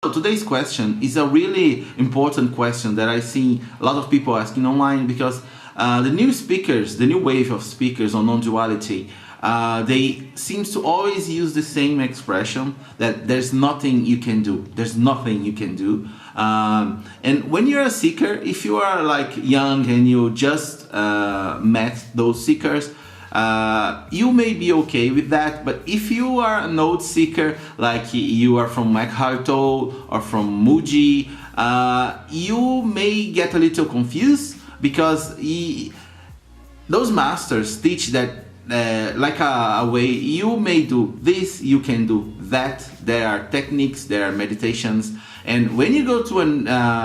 So today's question is a really important question that I see a lot of people asking online because the new speakers, the new wave of speakers on non-duality, they seems to always use the same expression that there's nothing you can do. There's nothing you can do. And when you're a seeker, if you are like young and you just met those seekers, you may be okay with that, but if you are a node seeker, like you are from Eckhart Tolle or from mooji, you may get a little confused because those masters teach that like a way you may do this, you can do that. There are techniques, there are meditations, and when you go to a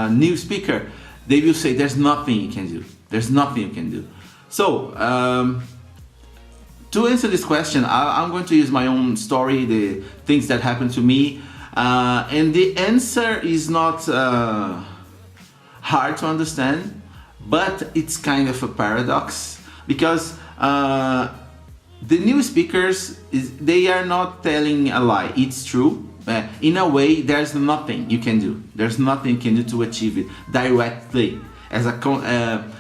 new speaker, they will say there's nothing you can do. There's nothing you can do. So to answer this question, I'm going to use my own story, the things that happened to me, and the answer is not hard to understand, but it's kind of a paradox because the new speakers, they are not telling a lie. It's true. In a way, there's nothing you can do. There's nothing you can do to achieve it directly. As a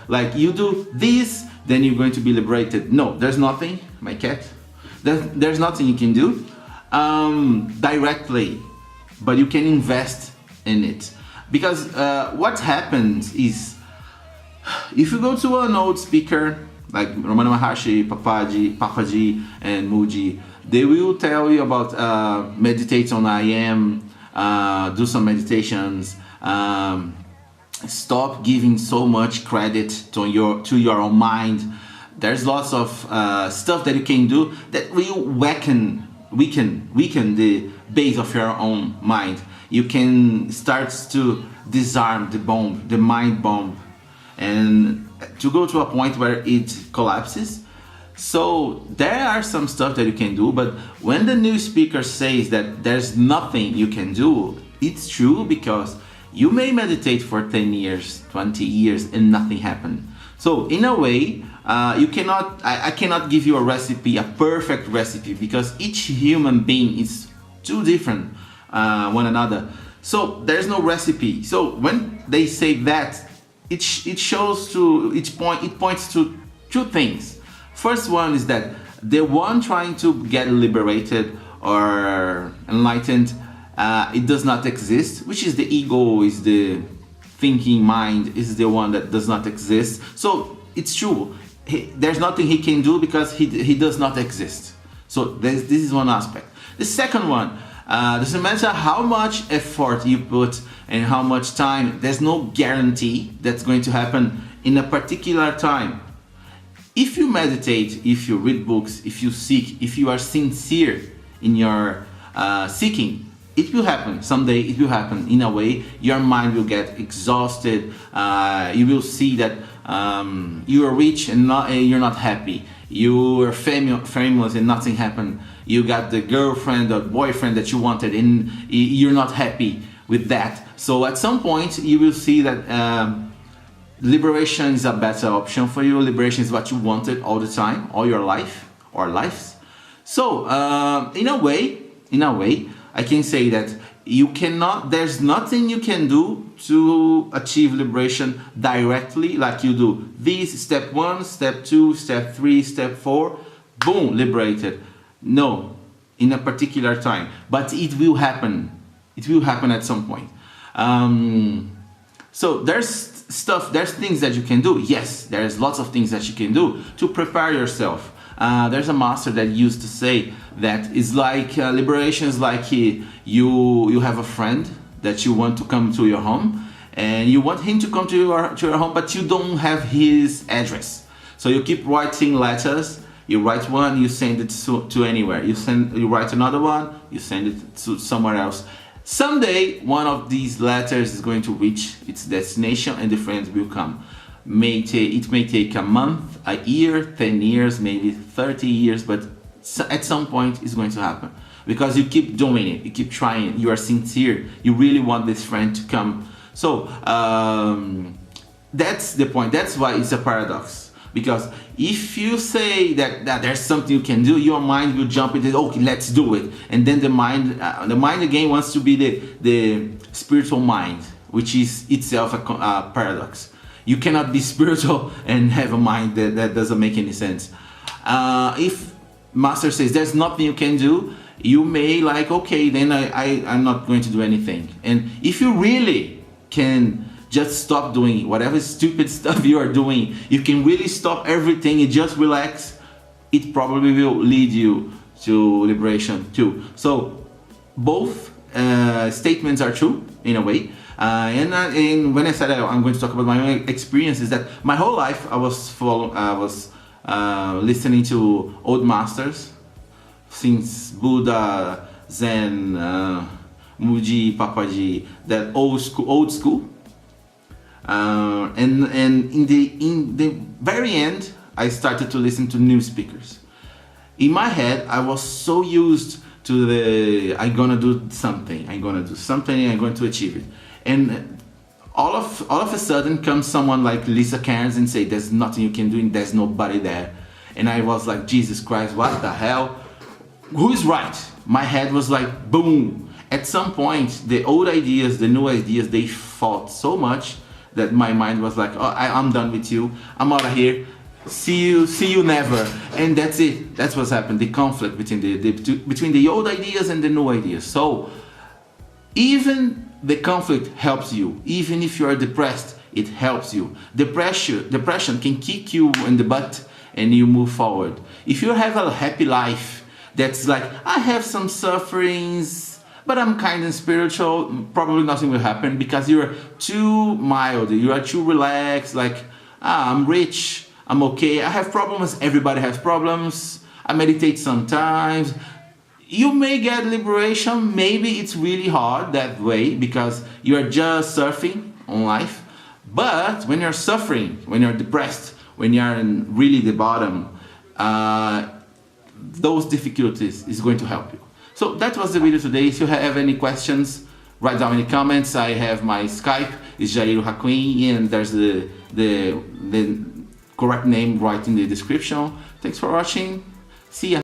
like you do this, then you're going to be liberated. No, there's nothing, my cat. There's nothing you can do directly, but you can invest in it. Because what happens is, if you go to a node speaker, like Ramana Maharshi, Papaji, and Mooji, they will tell you about meditate on I am, do some meditations, stop giving so much credit to your own mind. There's lots of stuff that you can do that will weaken the base of your own mind. You can start to disarm the bomb, the mind bomb, and to go to a point where it collapses. So there are some stuff that you can do, but when the new speaker says that there's nothing you can do, it's true, because you may meditate for 10 years, 20 years, and nothing happened. So in a way, I cannot give you a recipe, a perfect recipe, because each human being is too different one another. So there's no recipe. So when they say that, it points to two things. First one is that the one trying to get liberated or enlightened, it does not exist, which is the ego, is the thinking mind, is the one that does not exist. So it's true, there's nothing he can do because he does not exist. So this is one aspect. The second one, doesn't matter how much effort you put and how much time, there's no guarantee that's going to happen in a particular time. If you meditate, if you read books, if you seek, if you are sincere in your seeking, it will happen. Someday it will happen. In a way, your mind will get exhausted. You will see that you are rich and you're not happy. You are famous and nothing happened. You got the girlfriend or boyfriend that you wanted and you're not happy with that. So at some point you will see that liberation is a better option for you. Liberation is what you wanted all the time, all your life or lives. So in a way, I can say that there's nothing you can do to achieve liberation directly, like you do this, step 1, step 2, step 3, step 4, boom, liberated. No, in a particular time, but it will happen. It will happen at some point. So there's things that you can do. Yes, there's lots of things that you can do to prepare yourself. There's a master that used to say that it's like liberation is like you have a friend that you want to come to your home, and you want him to come to your home, but you don't have his address. So you keep writing letters. You write one, you send it to anywhere. You write another one, you send it to somewhere else. Someday, one of these letters is going to reach its destination, and the friend will come. It may take a month, a year, 10 years, maybe 30 years, but at some point it's going to happen. Because you keep doing it, you keep trying, you are sincere, you really want this friend to come. So that's the point. That's why it's a paradox. Because if you say that there's something you can do, your mind will jump into, okay, let's do it. And then the mind again wants to be the spiritual mind, which is itself a paradox. You cannot be spiritual and have a mind that doesn't make any sense. If Master says there's nothing you can do, you may like, okay, then I'm not going to do anything. And if you really can just stop doing whatever stupid stuff you are doing, you can really stop everything and just relax, it probably will lead you to liberation too. So both statements are true in a way. And when I said I'm going to talk about my own experiences, that my whole life I was listening to old masters, since Buddha, Zen, mooji, Papaji, that old school. And in the very end, I started to listen to new speakers. In my head, I was so used to the I'm gonna do something, I'm going to achieve it. And all of a sudden comes someone like Lisa Cairns and say there's nothing you can do and there's nobody there. And I was like, Jesus Christ, what the hell? Who's right? My head was like, boom. At some point, the old ideas, the new ideas, they fought so much that my mind was like, oh, I'm done with you. I'm out of here. See you never. And that's it. That's what's happened. The conflict between the old ideas and the new ideas. So even the conflict helps you. Even if you are depressed, it helps you. Depression can kick you in the butt and you move forward. If you have a happy life that's like, I have some sufferings, but I'm kind of spiritual, probably nothing will happen because you're too mild, you are too relaxed, like, I'm rich, I'm okay, I have problems, everybody has problems, I meditate sometimes. You may get liberation, maybe it's really hard that way because you're just surfing on life. But when you're suffering, when you're depressed, when you're in really the bottom, those difficulties is going to help you. So that was the video today. If you have any questions, write down in the comments. I have my Skype, it's Jairu hakuin, and there's the correct name right in the description. Thanks for watching. See ya.